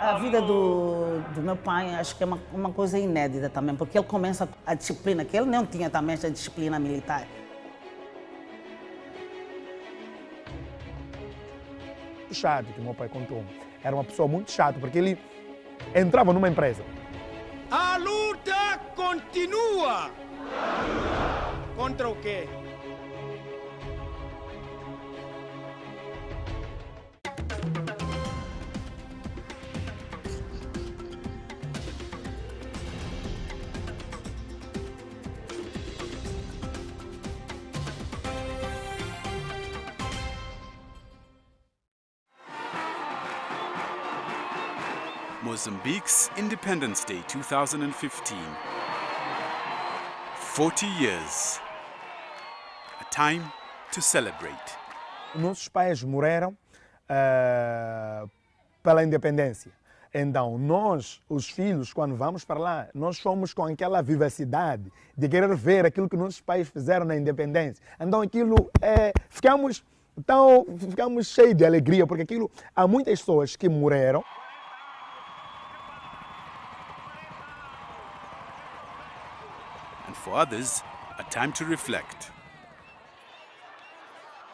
A vida do meu pai acho que é uma coisa inédita também, porque ele começa a disciplina, que ele não tinha também essa disciplina militar. Chato que meu pai contou. Era uma pessoa muito chata, porque ele entrava numa empresa. A luta continua! Contra o quê? Mozambique's Independence Day 2015. 40 years. A time to celebrate. Nossos pais morreram pela independência. Então, nós, os filhos, quando vamos para lá, nós fomos com aquela vivacidade de querer ver aquilo que nossos pais fizeram na independência. Então, aquilo ficamos cheios de alegria, porque aquilo, há muitas pessoas que morreram. And for others, a time to reflect.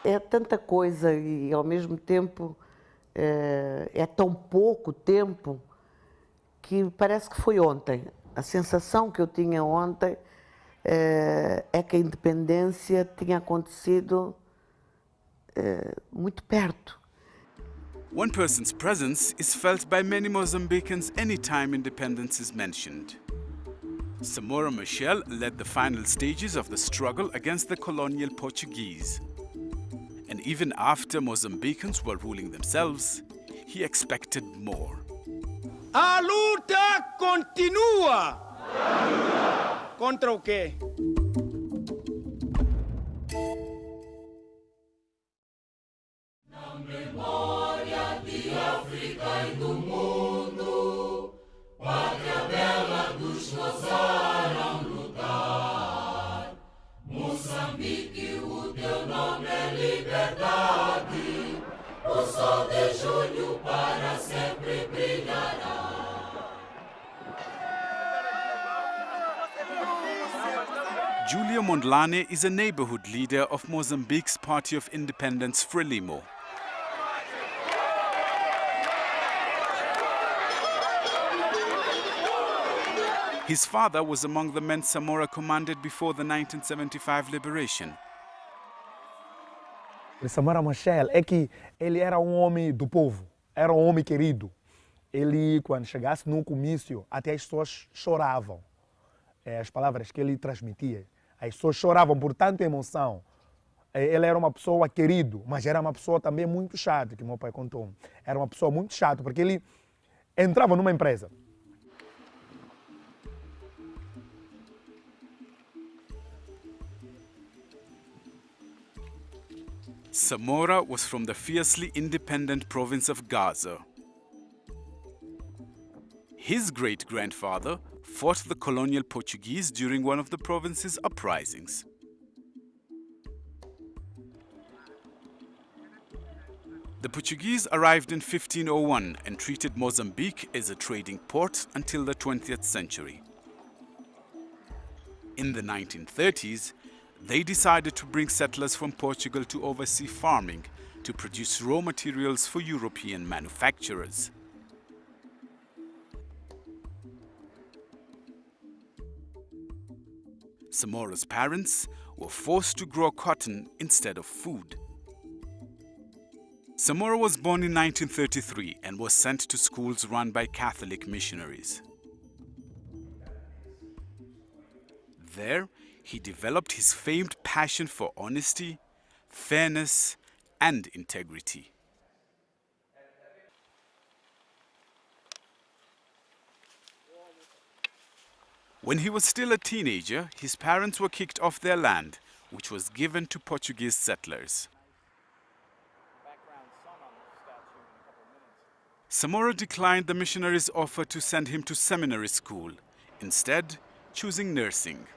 É tanta coisa e, ao mesmo tempo, é tão pouco tempo que parece que foi ontem. A sensação que eu tinha ontem é que a independência tinha acontecido muito perto. One person's presence is felt by many Mozambicans anytime independence is mentioned. SAMORA MACHEL led the final stages of the struggle against the colonial Portuguese. And even after Mozambicans were ruling themselves, he expected more. A luta continua! Contra o quê? Na memória de África e do mundo, pátria bela dos que ousaram lutar. Moçambique, o teu nome é liberdade. O sol de julho para sempre brilhará. Julia Mondlane is a neighborhood leader of Mozambique's Party of Independence, Frelimo. His father was among the men SAMORA commanded before the 1975 liberation. SAMORA MACHEL é que ele era um homem do povo, era um homem querido. Ele, quando chegasse num comício, até as pessoas choravam. As palavras que ele transmitia. As pessoas choravam por tanta emoção. Ele era uma pessoa querido, mas era uma pessoa também muito chata, que meu pai contou. Era uma pessoa muito chata, porque ele entrava numa empresa. SAMORA was from the fiercely independent province of Gaza. His great-grandfather fought the colonial Portuguese during one of the province's uprisings. The Portuguese arrived in 1501 and treated Mozambique as a trading port until the 20th century. In the 1930s, they decided to bring settlers from Portugal to oversee farming to produce raw materials for European manufacturers. SAMORA's parents were forced to grow cotton instead of food. SAMORA was born in 1933 and was sent to schools run by Catholic missionaries. There, he developed his famed passion for honesty, fairness, and integrity. When he was still a teenager, his parents were kicked off their land, which was given to Portuguese settlers. SAMORA declined the missionaries' offer to send him to seminary school, instead choosing nursing.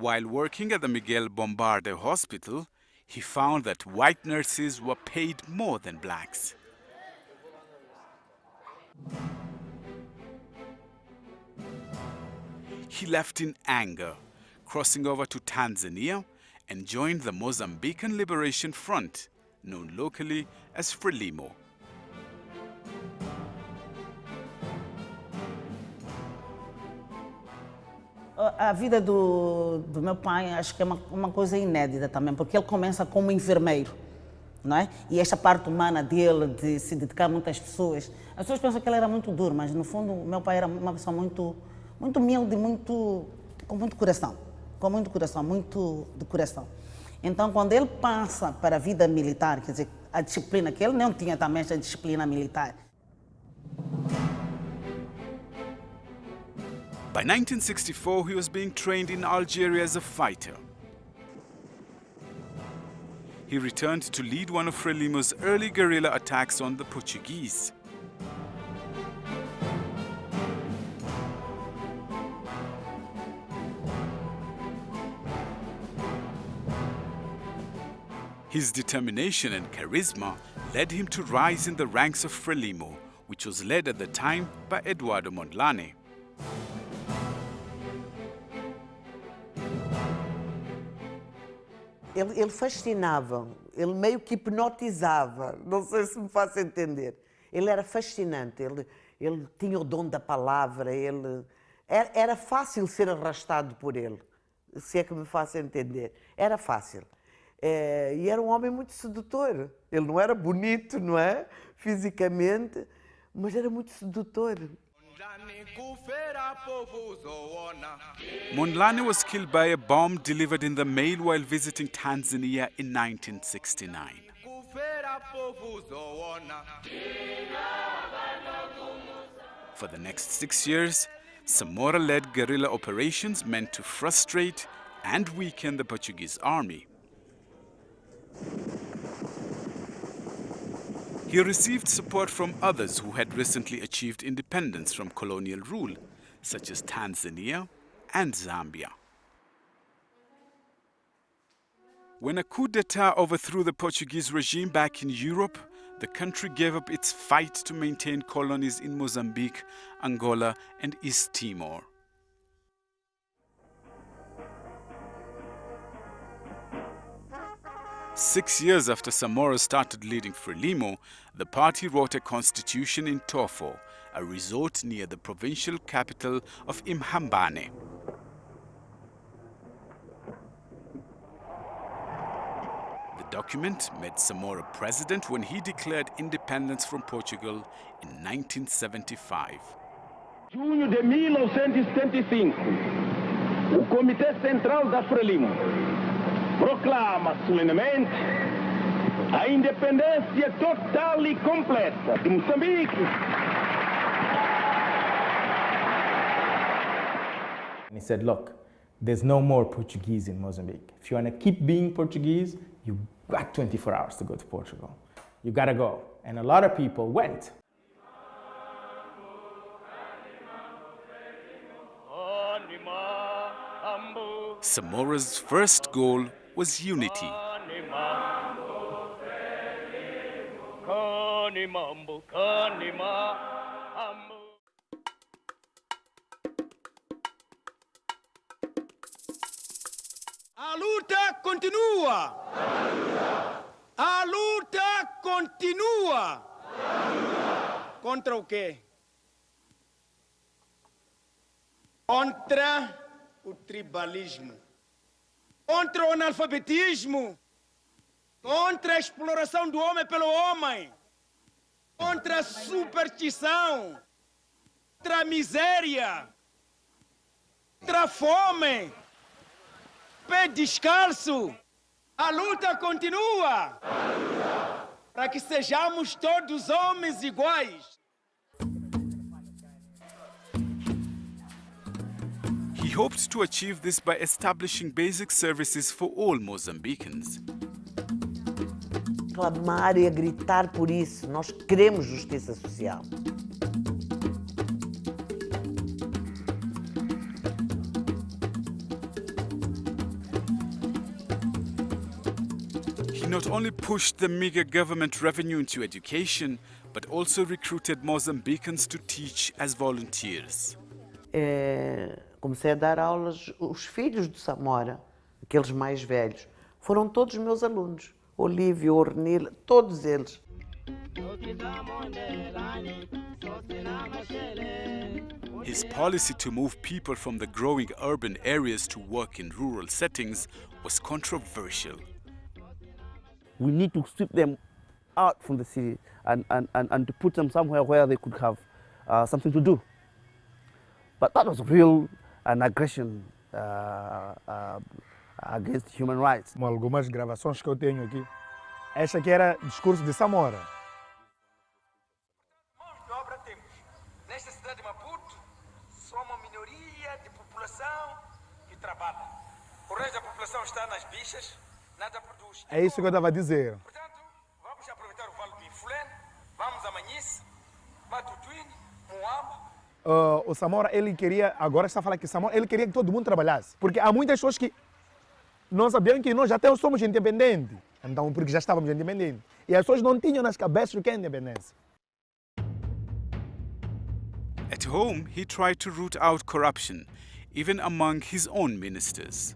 While working at the Miguel Bombarde Hospital, he found that white nurses were paid more than blacks. He left in anger, crossing over to Tanzania and joined the Mozambican Liberation Front, known locally as FRELIMO. A vida do meu pai acho que é uma coisa inédita também, porque ele começa como enfermeiro, não é? E esta parte humana dele, de se dedicar a muitas pessoas, as pessoas pensam que ele era muito duro, mas no fundo o meu pai era uma pessoa muito humilde, com muito coração, muito de coração. Então, quando ele passa para a vida militar, quer dizer, a disciplina, que ele não tinha também essa disciplina militar. By 1964, he was being trained in Algeria as a fighter. He returned to lead one of FRELIMO's early guerrilla attacks on the Portuguese. His determination and charisma led him to rise in the ranks of FRELIMO, which was led at the time by Eduardo Mondlane. Ele fascinava, ele meio que hipnotizava, não sei se me faço entender. Ele era fascinante, ele tinha o dom da palavra, era fácil ser arrastado por ele, se é que me faço entender. Era fácil. E era um homem muito sedutor. Ele não era bonito, não é? Fisicamente, mas era muito sedutor. Mondlane was killed by a bomb delivered in the mail while visiting Tanzania in 1969. For the next 6 years, Samora-led guerrilla operations meant to frustrate and weaken the Portuguese army. He received support from others who had recently achieved independence from colonial rule, such as Tanzania and Zambia. When a coup d'etat overthrew the Portuguese regime back in Europe, the country gave up its fight to maintain colonies in Mozambique, Angola, and East Timor. Six years after Samora started leading FRELIMO, the party wrote a constitution in Tofo, a resort near the provincial capital of Imhambane. The document made Samora president when he declared independence from Portugal in 1975. Junho de 1975, o Comitê Central da FRELIMO proclama solenemente a independência total e completa de Moçambique. And he said, look, there's no more Portuguese in Mozambique. If you want to keep being Portuguese, you got 24 hours to go to Portugal. You got to go. And a lot of people went. Samora's first goal was unity. A luta continua! A luta continua! Contra o quê? Contra o tribalismo, contra o analfabetismo, contra a exploração do homem pelo homem, contra a superstição, contra a miséria, contra a fome, pé descalço. A luta continua para que sejamos todos homens iguais. He hoped to achieve this by establishing basic services for all Mozambicans. Clamar e a gritar por isso. Nós queremos justiça social. not only pushed the meager government revenue into education, but also recruited Mozambicans to teach as volunteers. Comecei a dar aulas, os filhos de Samora, aqueles mais velhos, foram todos meus alunos. Olívio, Ornila, todos eles. His policy to move people from the growing urban areas to work in rural settings was controversial. We need to sweep them out from the city and to put them somewhere where they could have something to do. But that was real an aggression against human rights. Algumas gravações que eu tenho aqui. Esta aqui era o discurso de Samora. Mãos de obra temos. Nesta cidade de Maputo, só uma minoria de população que trabalha. O resto da população está nas bichas, nada produz. É isso que eu estava a dizer. Portanto, vamos aproveitar o Vale do Infulene, vamos a Manhice, Matutuine, Moamba. O Samora, ele queria, agora está a falar que Samora, ele queria que todo mundo trabalhasse. Porque há muitas pessoas que não sabiam que nós até somos independentes. Então, porque já estávamos independentes. E as pessoas não tinham nas cabeças o que é independência. At home, he tried to root out corruption, even among his own ministers.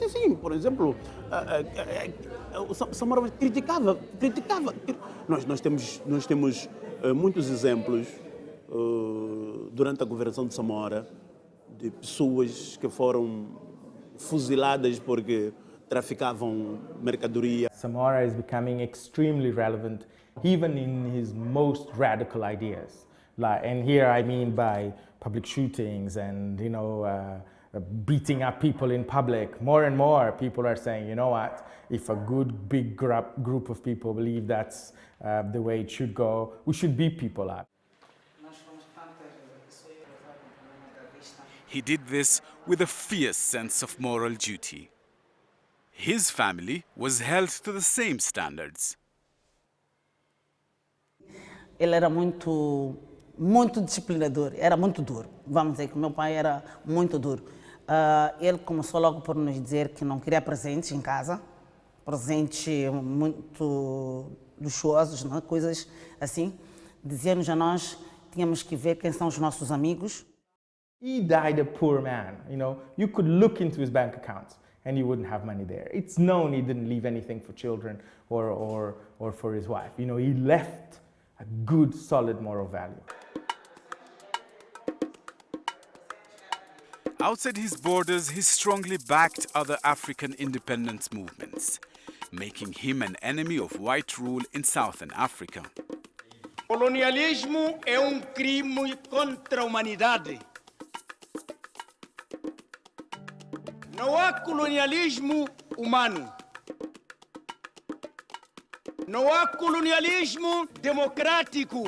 Sim. Por exemplo, o Samora criticava. Nós temos muitos exemplos durante a governação de Samora de pessoas que foram fuziladas porque traficavam mercadoria. Samora is becoming extremely relevant, even in his most radical ideas. And here I mean by public shootings and, beating up people in public. More and more people are saying, you know what, if a good big group of people believe that's the way it should go, we should beat people up. He did this with a fierce sense of moral duty. His family was held to the same standards. Ele era muito disciplinador, era muito duro. Vamos dizer que meu pai era muito duro. Ele começou logo por nos dizer que não queria presentes em casa, presentes muito luxuosos, não? Coisas assim. Dizia-nos a nós, tínhamos que ver quem são os nossos amigos. He died a poor man, You could look into his bank accounts and you wouldn't have money there. It's known he didn't leave anything for children or for his wife. He left a good, solid moral value. Outside his borders, he strongly backed other African independence movements, making him an enemy of white rule in Southern Africa. Colonialismo é crime contra a humanidade. Não há colonialismo humano. Não há colonialismo democrático.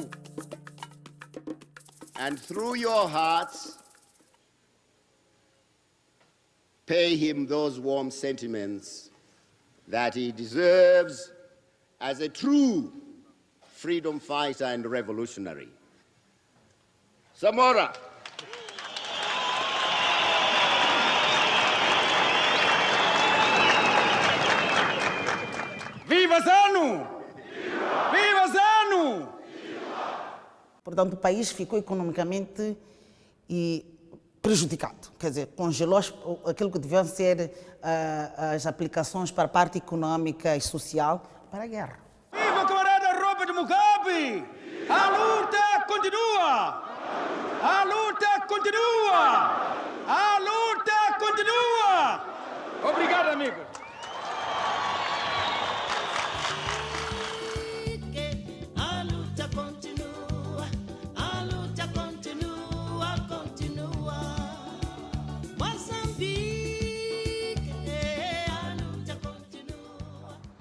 And through your hearts, pay him those warm sentiments that he deserves as a true freedom fighter and revolutionary. Samora. Viva ZANU! Viva ZANU! Portanto, o país ficou economicamente prejudicado. Quer dizer, congelou aquilo que deviam ser as aplicações para a parte econômica e social para a guerra. Viva camarada Robert Mugabe! A luta continua! A luta continua! A luta continua! Obrigado, amigo.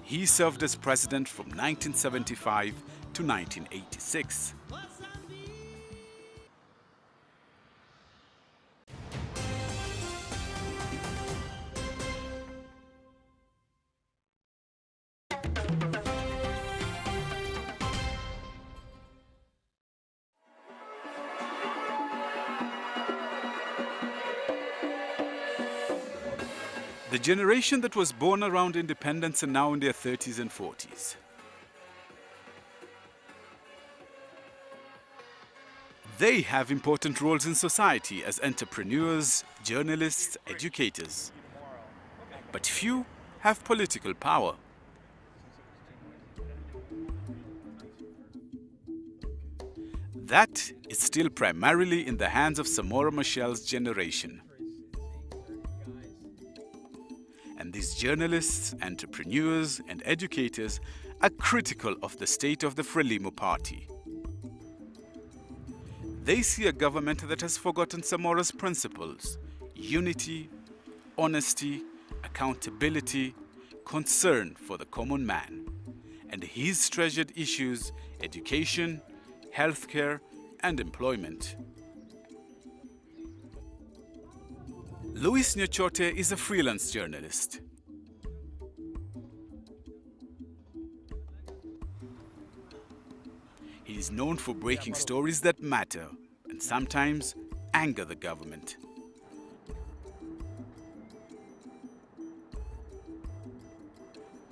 He served as president from 1975 to 1986. The generation that was born around independence are now in their 30s and 40s. They have important roles in society as entrepreneurs, journalists, educators. But few have political power. That is still primarily in the hands of SAMORA Machel's generation. And these journalists, entrepreneurs, and educators are critical of the state of the Frelimo party. They see a government that has forgotten SAMORA's principles: unity, honesty, accountability, concern for the common man, and his treasured issues: education, healthcare, and employment. Luis Nyochote is a freelance journalist. He is known for breaking stories that matter and sometimes anger the government.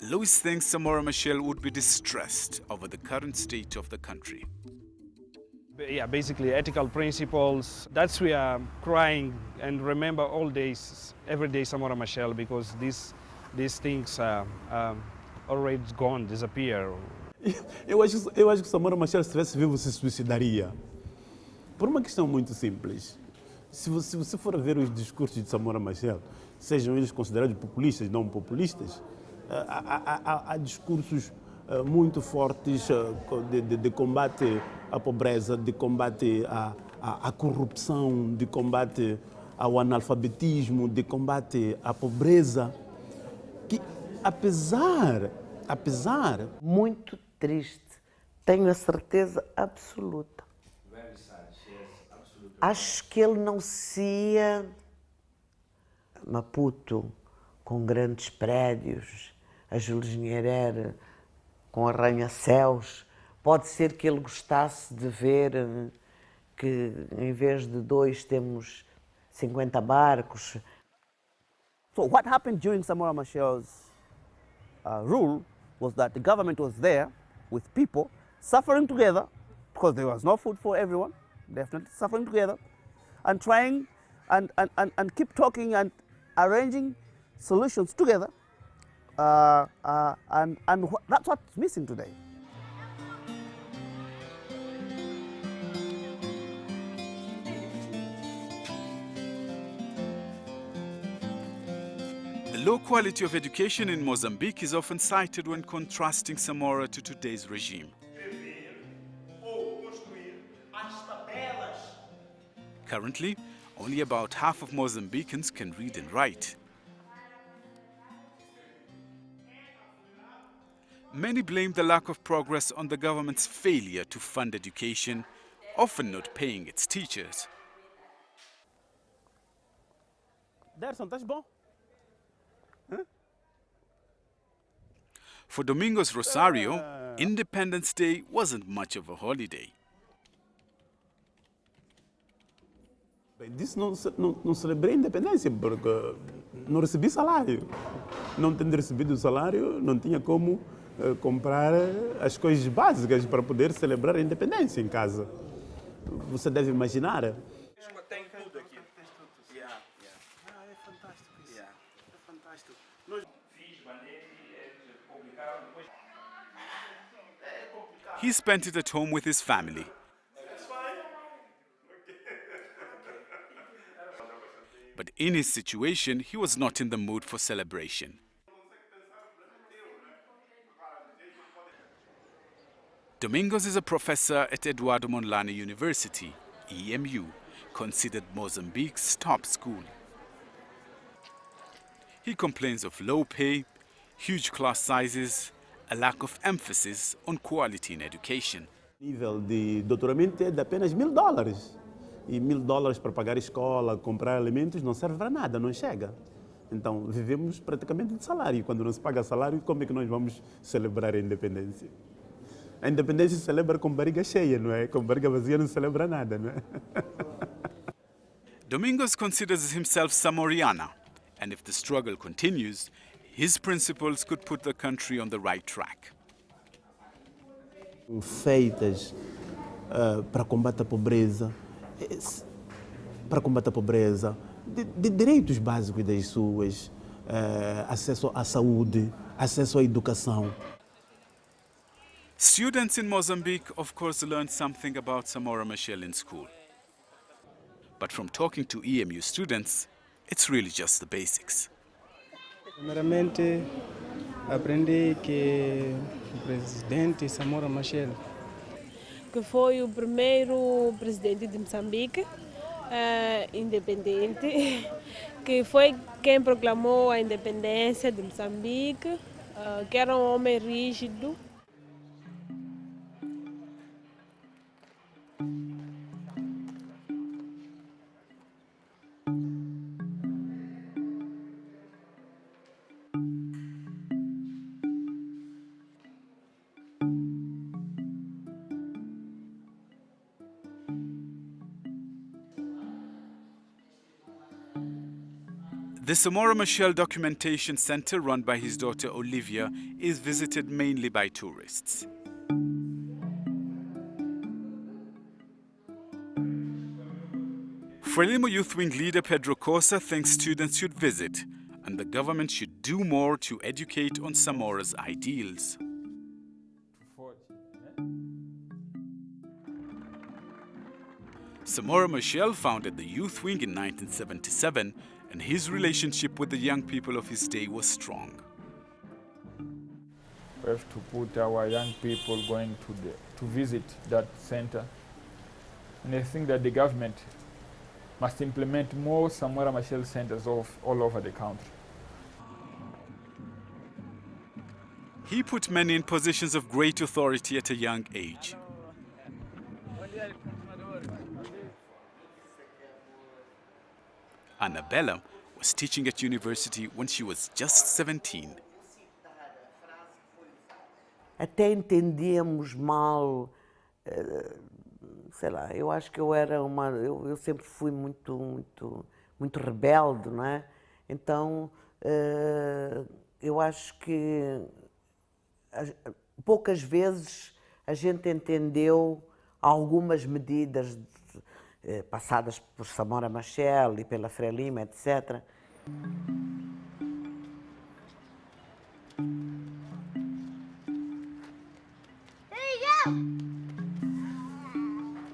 Luis thinks SAMORA Machel would be distressed over the current state of the country. Yeah, basically ethical principles. That's we are crying and remember all days, every day SAMORA Machel, because these things are already gone, disappear. Eu acho que o SAMORA Machel, se estivesse vivo, se suicidaria. Por uma questão muito simples. Se você for ver os discursos de SAMORA Machel, sejam eles considerados populistas, não populistas, há discursos muito fortes de combate à pobreza, de combate à corrupção, de combate ao analfabetismo, de combate à pobreza, que apesar Muito triste, tenho a certeza absoluta. Acho que ele não se ia Maputo com grandes prédios, a Jules Nyerere com arranha-céus. Pode ser que ele gostasse de ver que em vez de 2 temos 50 barcos. So what happened during SAMORA Machel's rule was that the government was there with people suffering together, because there was no food for everyone, definitely suffering together, and trying and keep talking and arranging solutions together, and that's what's missing today. The low quality of education in Mozambique is often cited when contrasting SAMORA to today's regime. Currently, only about half of Mozambicans can read and write. Many blame the lack of progress on the government's failure to fund education, often not paying its teachers. Derson, estás bom? For Domingos Rosario, Independence Day wasn't much of a holiday. Bem, disso não celebrei a independência, porque não recebi salário. Não tendo recebido o salário, não tinha como comprar as coisas básicas para poder celebrar a independência em casa. Você deve imaginar. Tem tudo aqui. É fantástico isso. É fantástico. He spent it at home with his family. But in his situation, he was not in the mood for celebration. Domingos is a professor at Eduardo Mondlane University, EMU, considered Mozambique's top school. He complains of low pay, huge class sizes, a lack of emphasis on quality in education. O nível de doutoramento é de apenas $1.000. E $1.000 para pagar a escola, comprar alimentos, não serve para nada, não chega. Então, vivemos praticamente de salário. E quando não se paga salário, como é que nós vamos celebrar a independência? A independência se celebra com barriga cheia, não é? Com barriga vazia não se celebra nada, não é? Domingos considers himself Samoriana, And if the struggle continues, his principles could put the country on the right track. Feitas para combater a pobreza, de direitos básicos das pessoas, acesso à saúde, acesso à educação. Students in Mozambique, of course, learned something about Samora Machel in school. But from talking to EMU students, it's really just the basics. Primeiramente, aprendi que o presidente Samora Machel, que foi o primeiro presidente de Moçambique, independente, que foi quem proclamou a independência de Moçambique, que era um homem rígido. The Samora Machel Documentation Center, run by his daughter Olivia, is visited mainly by tourists. Frelimo Youth Wing leader Pedro Costa thinks students should visit, and the government should do more to educate on Samora's ideals. Samora Machel founded the Youth Wing in 1977, and his relationship with the young people of his day was strong. We have to put our young people going to visit that center. And I think that the government must implement more Samora Machel centers all over the country. He put many in positions of great authority at a young age. Annabella was teaching at university when she was just 17. Até entendíamos mal, sei lá, eu acho que eu sempre fui muito rebelde, não é? Então, eu acho que poucas vezes a gente entendeu algumas medidas passadas por Samora Machel e pela Frelimo, etc.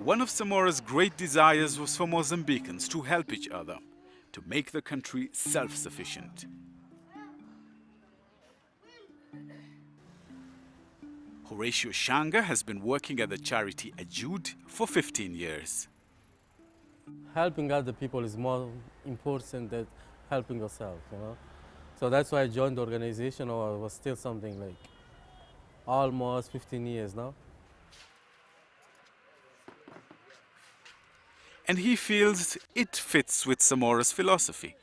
One of Samora's great desires was for Mozambicans to help each other, to make the country self-sufficient. Horatio Shanga has been working at the charity Ajude for 15 years. Helping other people is more important than helping yourself, you know. So that's why I joined the organization, or I was still something like almost 15 years now. And he feels it fits with Samora's philosophy.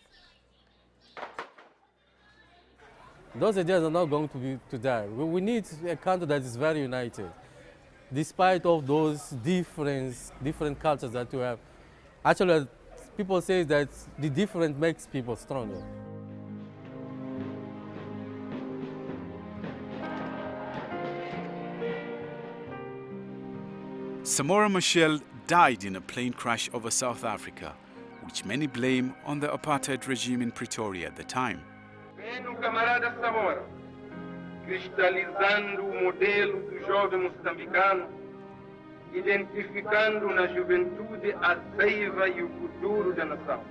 Those ideas are not going to die. We need a country that is very united, despite of those different cultures that we have. Actually, people say that the different makes people stronger. Samora Machel died in a plane crash over South Africa, which many blame on the apartheid regime in Pretoria at the time. Vendo o camarada Samora, cristalizando o modelo do jovem moçambicano, identificando na juventude a seiva e o futuro da nação.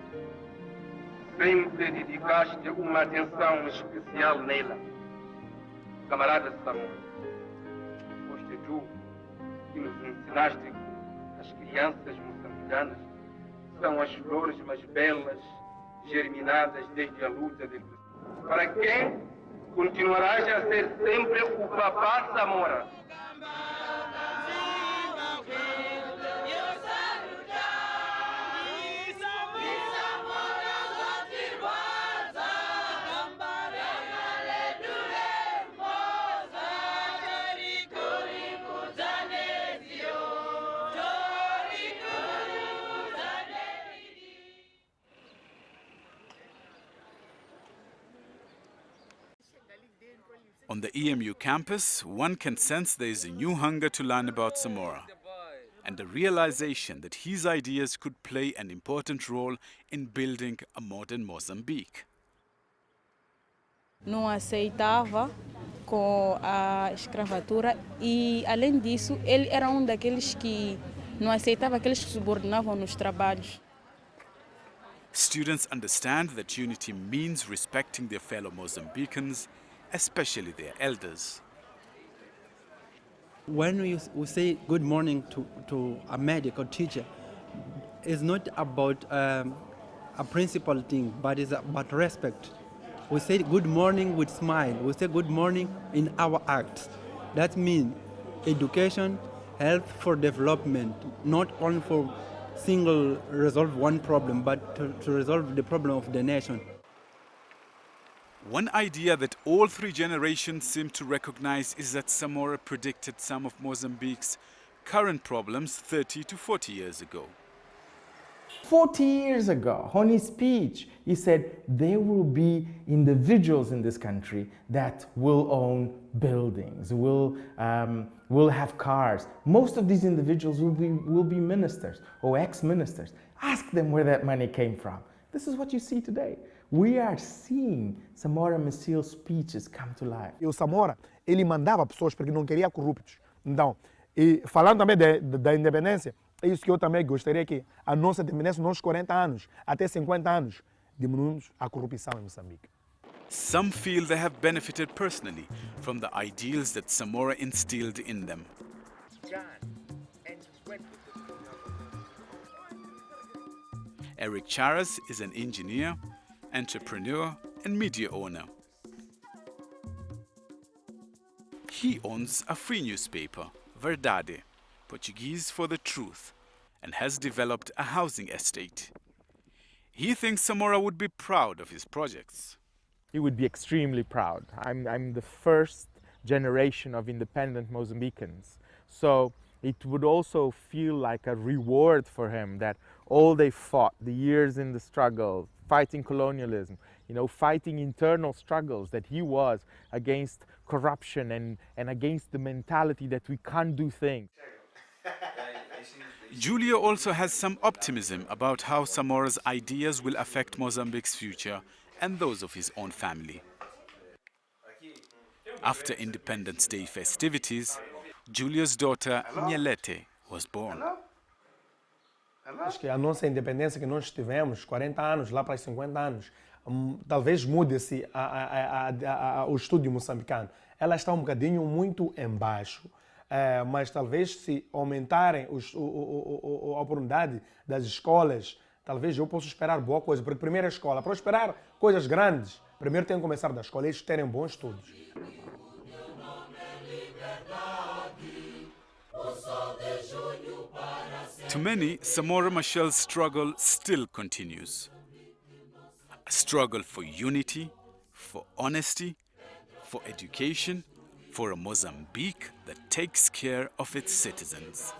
Sempre dedicaste uma atenção especial nela. Camarada Samora, foste tu que nos ensinaste que as crianças moçambicanas são as flores mais belas, germinadas desde a luta del para quem continuarás a ser sempre o papá Samora. On the EMU campus, one can sense there is a new hunger to learn about Samora and a realization that his ideas could play an important role in building a modern Mozambique. Não aceitava com a escravatura e, além disso, ele era daqueles que não aceitava aqueles que subordinavam nos trabalhos. Students understand that unity means respecting their fellow Mozambicans, especially their elders. When we say good morning to a medical teacher, it's not about a principal thing, but it's about respect. We say good morning with smile. We say good morning in our acts. That means education, health for development, not only for single resolve one problem, but to resolve the problem of the nation. One idea that all three generations seem to recognize is that Samora predicted some of Mozambique's current problems 30 to 40 years ago. 40 years ago, on his speech, he said there will be individuals in this country that will own buildings, will have cars. Most of these individuals will be ministers or ex-ministers. Ask them where that money came from. This is what you see today. We are seeing Samora Machel's speeches come to life. E o Samora, ele mandava pessoas porque não queria corruptos. Então, e falando também da independência, é isso que eu também gostaria que a nossa independência, nos 40 anos, até 50 anos, diminuímos a corrupção em Moçambique. Some feel they have benefited personally from the ideals that Samora instilled in them. Eric Charas is an engineer, entrepreneur and media owner. He owns a free newspaper, Verdade, Portuguese for the truth, and has developed a housing estate. He thinks Samora would be proud of his projects. He would be extremely proud. I'm the first generation of independent Mozambicans. So it would also feel like a reward for him that all they fought, the years in the struggle, fighting colonialism, fighting internal struggles, that he was against corruption and against the mentality that we can't do things. Julia also has some optimism about how Samora's ideas will affect Mozambique's future and those of his own family. After Independence Day festivities, Julia's daughter, Nyelete, was born. Acho que a nossa independência que nós tivemos, 40 anos, lá para os 50 anos, talvez mude-se o estúdio moçambicano. Ela está um bocadinho muito embaixo, mas talvez se aumentarem a oportunidade das escolas, talvez eu possa esperar boa coisa. Porque primeiro a escola, para esperar coisas grandes, primeiro tem que começar da escola e eles terem bons estudos. To many, Samora Machel's struggle still continues. A struggle for unity, for honesty, for education, for a Mozambique that takes care of its citizens.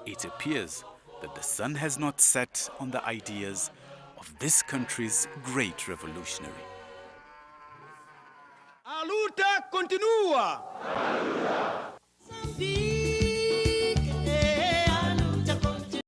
It appears that the sun has not set on the ideas of this country's great revolutionary. A luta continua!